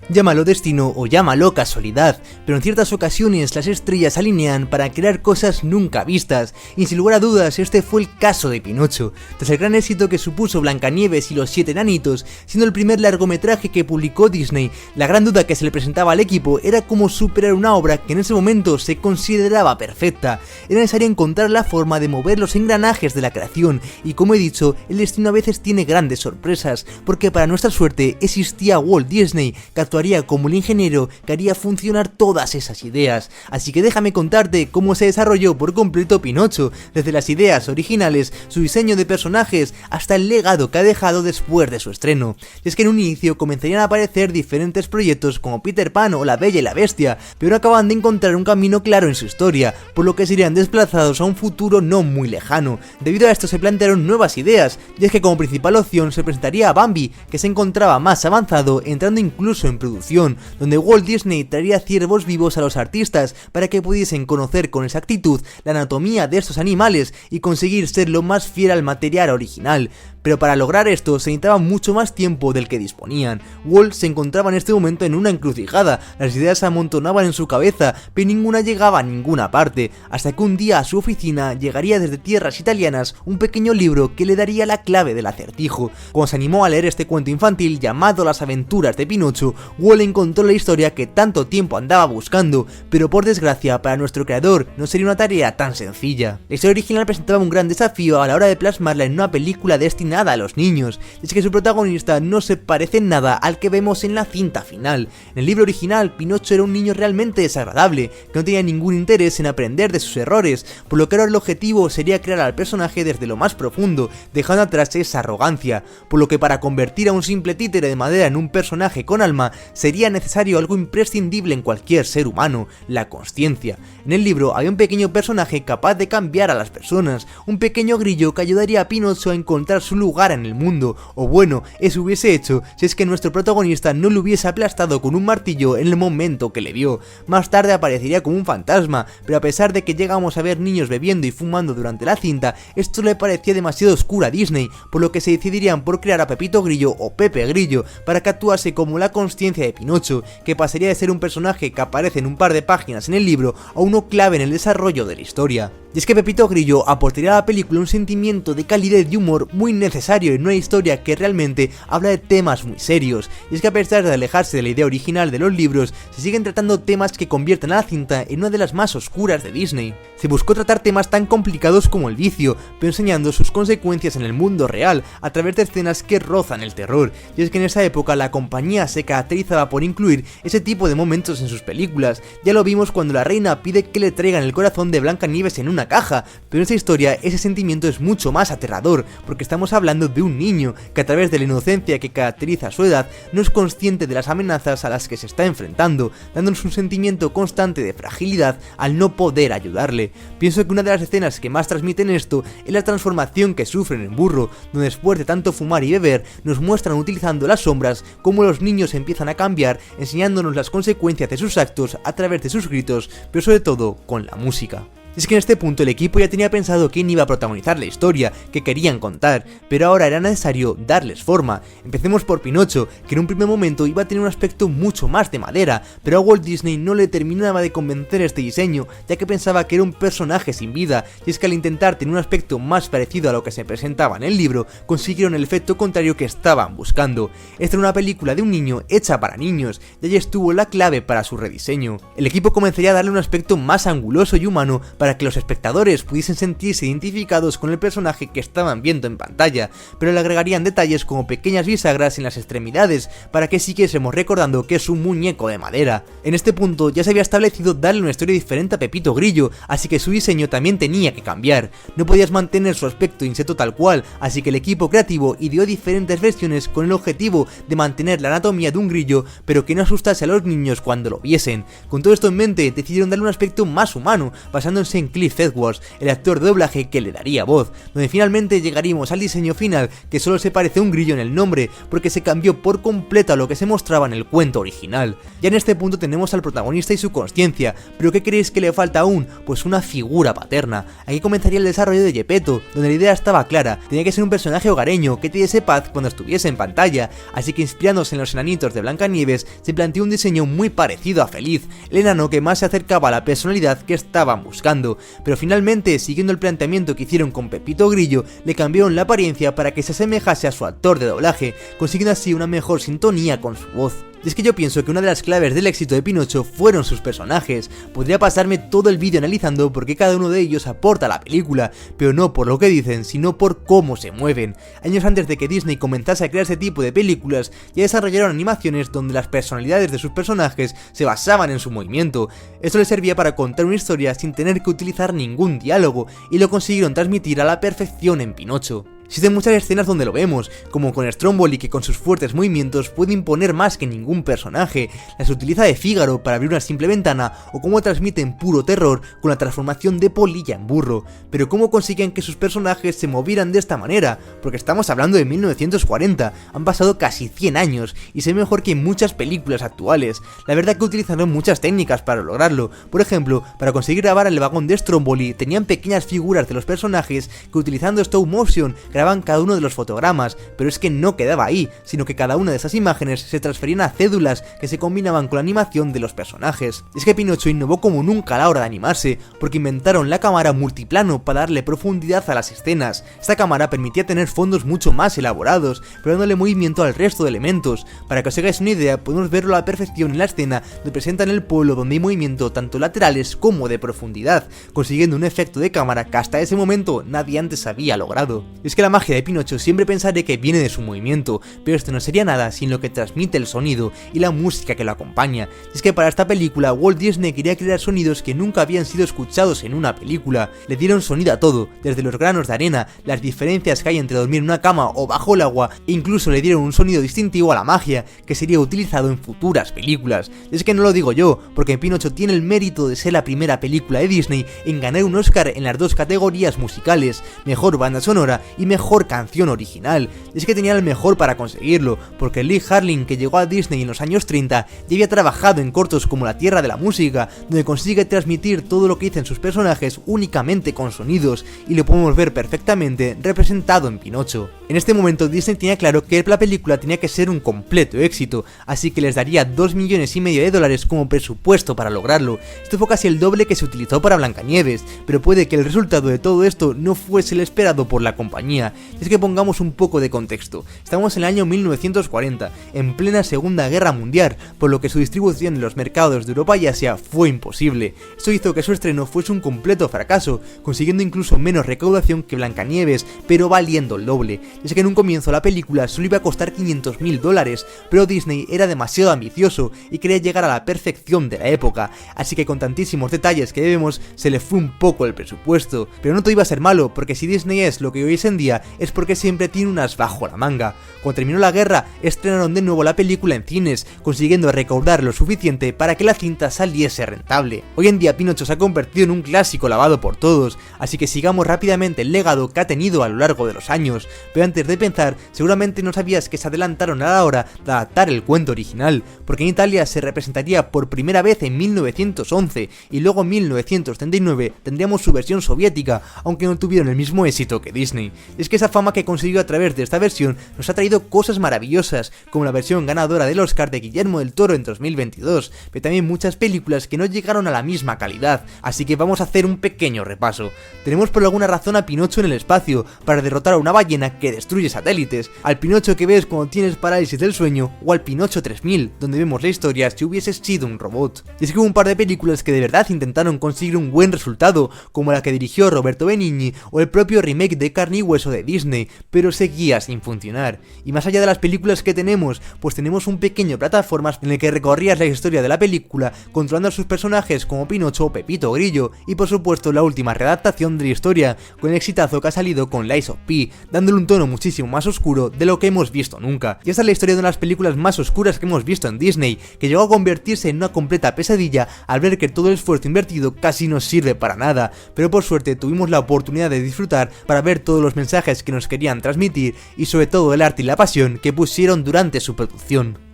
Llámalo destino o llámalo casualidad, pero en ciertas ocasiones las estrellas se alinean para crear cosas nunca vistas, y sin lugar a dudas este fue el caso de Pinocho. Tras el gran éxito que supuso Blancanieves y los 7 enanitos, siendo el primer largometraje que publicó Disney, la gran duda que se le presentaba al equipo era cómo superar una obra que en ese momento se consideraba perfecta. Era necesario encontrar la forma de mover los engranajes de la creación, y como he dicho, el destino a veces tiene grandes sorpresas, porque para nuestra suerte existía Walt Disney, que actuaría como el ingeniero que haría funcionar todas esas ideas. Así que déjame contarte cómo se desarrolló por completo Pinocho, desde las ideas originales, su diseño de personajes, hasta el legado que ha dejado después de su estreno. Y es que en un inicio comenzarían a aparecer diferentes proyectos como Peter Pan o La Bella y la Bestia, pero no acaban de encontrar un camino claro en su historia, por lo que serían desplazados a un futuro no muy lejano. Debido a esto se plantearon nuevas ideas, y es que como principal opción se presentaría a Bambi, que se encontraba más avanzado, entrando incluso en producción, donde Walt Disney traería ciervos vivos a los artistas para que pudiesen conocer con exactitud la anatomía de estos animales y conseguir ser lo más fiel al material original. Pero para lograr esto se necesitaba mucho más tiempo del que disponían. Walt se encontraba en este momento en una encrucijada, las ideas se amontonaban en su cabeza, pero ninguna llegaba a ninguna parte, hasta que un día a su oficina llegaría desde tierras italianas un pequeño libro que le daría la clave del acertijo. Cuando se animó a leer este cuento infantil llamado Las aventuras de Pinocho, Walt encontró la historia que tanto tiempo andaba buscando, pero por desgracia para nuestro creador no sería una tarea tan sencilla. La historia original presentaba un gran desafío a la hora de plasmarla en una película destinada a los niños, y es que su protagonista no se parece en nada al que vemos en la cinta final. En el libro original, Pinocho era un niño realmente desagradable, que no tenía ningún interés en aprender de sus errores, por lo que ahora el objetivo sería crear al personaje desde lo más profundo, dejando atrás esa arrogancia, por lo que para convertir a un simple títere de madera en un personaje con alma, sería necesario algo imprescindible en cualquier ser humano, la consciencia. En el libro había un pequeño personaje capaz de cambiar a las personas, un pequeño grillo que ayudaría a Pinocho a encontrar su lugar en el mundo, o bueno, eso hubiese hecho si es que nuestro protagonista no lo hubiese aplastado con un martillo en el momento que le vio. Más tarde aparecería como un fantasma, pero a pesar de que llegamos a ver niños bebiendo y fumando durante la cinta, esto le parecía demasiado oscuro a Disney, por lo que se decidirían por crear a Pepito Grillo o Pepe Grillo para que actuase como la consciencia de Pinocho, que pasaría de ser un personaje que aparece en un par de páginas en el libro a uno clave en el desarrollo de la historia. Y es que Pepito Grillo aportaría a la película un sentimiento de calidez y humor muy necesario en una historia que realmente habla de temas muy serios, y es que a pesar de alejarse de la idea original de los libros, se siguen tratando temas que convierten a la cinta en una de las más oscuras de Disney. Se buscó tratar temas tan complicados como el vicio, pero enseñando sus consecuencias en el mundo real a través de escenas que rozan el terror, y es que en esa época la compañía se caracterizaba por incluir ese tipo de momentos en sus películas. Ya lo vimos cuando la reina pide que le traigan el corazón de Blancanieves en una caja, pero en esta historia ese sentimiento es mucho más aterrador, porque estamos hablando de un niño que a través de la inocencia que caracteriza a su edad no es consciente de las amenazas a las que se está enfrentando, dándonos un sentimiento constante de fragilidad al no poder ayudarle. Pienso que una de las escenas que más transmiten esto es la transformación que sufren en Burro, donde después de tanto fumar y beber nos muestran utilizando las sombras cómo los niños empiezan a cambiar, enseñándonos las consecuencias de sus actos a través de sus gritos, pero sobre todo con la música. Es que en este punto el equipo ya tenía pensado quién iba a protagonizar la historia que querían contar, pero ahora era necesario darles forma. Empecemos por Pinocho, que en un primer momento iba a tener un aspecto mucho más de madera, pero a Walt Disney no le terminaba de convencer este diseño, ya que pensaba que era un personaje sin vida, y es que al intentar tener un aspecto más parecido a lo que se presentaba en el libro, consiguieron el efecto contrario que estaban buscando. Esta era una película de un niño hecha para niños, y ahí estuvo la clave para su rediseño. El equipo comenzaría a darle un aspecto más anguloso y humano para que los espectadores pudiesen sentirse identificados con el personaje que estaban viendo en pantalla, pero le agregarían detalles como pequeñas bisagras en las extremidades para que siguiésemos recordando que es un muñeco de madera. En este punto ya se había establecido darle una historia diferente a Pepito Grillo, así que su diseño también tenía que cambiar. No podías mantener su aspecto insecto tal cual, así que el equipo creativo ideó diferentes versiones con el objetivo de mantener la anatomía de un grillo, pero que no asustase a los niños cuando lo viesen. Con todo esto en mente, decidieron darle un aspecto más humano, basándose en Cliff Edwards, el actor de doblaje que le daría voz, donde finalmente llegaríamos al diseño final, que solo se parece a un grillo en el nombre, porque se cambió por completo a lo que se mostraba en el cuento original. Ya en este punto tenemos al protagonista y su consciencia, pero ¿qué creéis que le falta aún? Pues una figura paterna. Aquí comenzaría el desarrollo de Geppetto, donde la idea estaba clara, tenía que ser un personaje hogareño que te diese paz cuando estuviese en pantalla, así que inspirándose en los enanitos de Blancanieves, se planteó un diseño muy parecido a Feliz, el enano que más se acercaba a la personalidad que estaban buscando, pero finalmente, siguiendo el planteamiento que hicieron con Pepito Grillo, le cambiaron la apariencia para que se asemejase a su actor de doblaje, consiguiendo así una mejor sintonía con su voz. Y es que yo pienso que una de las claves del éxito de Pinocho fueron sus personajes. Podría pasarme todo el vídeo analizando por qué cada uno de ellos aporta a la película, pero no por lo que dicen, sino por cómo se mueven. Años antes de que Disney comenzase a crear este tipo de películas, ya desarrollaron animaciones donde las personalidades de sus personajes se basaban en su movimiento. Esto les servía para contar una historia sin tener que utilizar ningún diálogo, y lo consiguieron transmitir a la perfección en Pinocho. Existen muchas escenas donde lo vemos, como con Stromboli, que con sus fuertes movimientos puede imponer más que ningún personaje, las utiliza de Fígaro para abrir una simple ventana, o cómo transmiten puro terror con la transformación de Polilla en burro. Pero ¿cómo consiguen que sus personajes se movieran de esta manera? Porque estamos hablando de 1940, han pasado casi 100 años, y se ve mejor que en muchas películas actuales. La verdad que utilizaron muchas técnicas para lograrlo. Por ejemplo, para conseguir grabar el vagón de Stromboli, tenían pequeñas figuras de los personajes que, utilizando stop motion, grababan cada uno de los fotogramas, pero es que no quedaba ahí, sino que cada una de esas imágenes se transferían a cédulas que se combinaban con la animación de los personajes. Es que Pinocho innovó como nunca a la hora de animarse, porque inventaron la cámara multiplano para darle profundidad a las escenas. Esta cámara permitía tener fondos mucho más elaborados, pero dándole movimiento al resto de elementos. Para que os hagáis una idea, podemos verlo a la perfección en la escena donde presentan el pueblo, donde hay movimiento tanto laterales como de profundidad, consiguiendo un efecto de cámara que hasta ese momento nadie antes había logrado. Es que la magia de Pinocho siempre pensaré que viene de su movimiento, pero esto no sería nada sin lo que transmite el sonido y la música que lo acompaña. Y es que para esta película Walt Disney quería crear sonidos que nunca habían sido escuchados en una película. Le dieron sonido a todo, desde los granos de arena, las diferencias que hay entre dormir en una cama o bajo el agua, e incluso le dieron un sonido distintivo a la magia, que sería utilizado en futuras películas. Y es que no lo digo yo, porque Pinocho tiene el mérito de ser la primera película de Disney en ganar un Oscar en las dos categorías musicales, mejor banda sonora y mejor canción original. Y es que tenía el mejor para conseguirlo, porque Lee Harlin, que llegó a Disney en los años 30, ya había trabajado en cortos como La Tierra de la Música, donde consigue transmitir todo lo que dicen sus personajes únicamente con sonidos, y lo podemos ver perfectamente representado en Pinocho. En este momento Disney tenía claro que la película tenía que ser un completo éxito, así que les daría $2,5 millones como presupuesto para lograrlo. Esto fue casi el doble que se utilizó para Blancanieves, pero puede que el resultado de todo esto no fuese el esperado por la compañía. Es que pongamos un poco de contexto. Estamos en el año 1940, en plena Segunda Guerra Mundial, por lo que su distribución en los mercados de Europa y Asia fue imposible. Esto hizo que su estreno fuese un completo fracaso, consiguiendo incluso menos recaudación que Blancanieves, pero valiendo el doble. Es que en un comienzo la película solo iba a costar $500,000, pero Disney era demasiado ambicioso y quería llegar a la perfección de la época, así que con tantísimos detalles que vemos se le fue un poco el presupuesto. Pero no todo iba a ser malo, porque si Disney es lo que hoy es en día, es porque siempre tiene unas bajo la manga. Cuando terminó la guerra, estrenaron de nuevo la película en cines, consiguiendo recaudar lo suficiente para que la cinta saliese rentable. Hoy en día Pinocho se ha convertido en un clásico lavado por todos, así que sigamos rápidamente el legado que ha tenido a lo largo de los años. Pero antes de pensar, seguramente no sabías que se adelantaron a la hora de adaptar el cuento original, porque en Italia se representaría por primera vez en 1911, y luego en 1939 tendríamos su versión soviética, aunque no tuvieron el mismo éxito que Disney. Y es que esa fama que consiguió a través de esta versión nos ha traído cosas maravillosas, como la versión ganadora del Oscar de Guillermo del Toro en 2022, pero también muchas películas que no llegaron a la misma calidad, así que vamos a hacer un pequeño repaso. Tenemos por alguna razón a Pinocho en el espacio, para derrotar a una ballena que destruye satélites, al Pinocho que ves cuando tienes parálisis del sueño, o al Pinocho 3000, donde vemos la historia si hubieses sido un robot. Y es que hubo un par de películas que de verdad intentaron conseguir un buen resultado, como la que dirigió Roberto Benigni, o el propio remake de Carne y Hueso universo de Disney, pero seguía sin funcionar. Y más allá de las películas que tenemos, pues tenemos un pequeño plataformas en el que recorrías la historia de la película, controlando a sus personajes como Pinocho o Pepito Grillo, y por supuesto la última readaptación de la historia, con el exitazo que ha salido con Lies of P, dándole un tono muchísimo más oscuro de lo que hemos visto nunca. Y esta es la historia de una de las películas más oscuras que hemos visto en Disney, que llegó a convertirse en una completa pesadilla al ver que todo el esfuerzo invertido casi no sirve para nada, pero por suerte tuvimos la oportunidad de disfrutar para ver todos los mensajes que nos querían transmitir y sobre todo el arte y la pasión que pusieron durante su producción.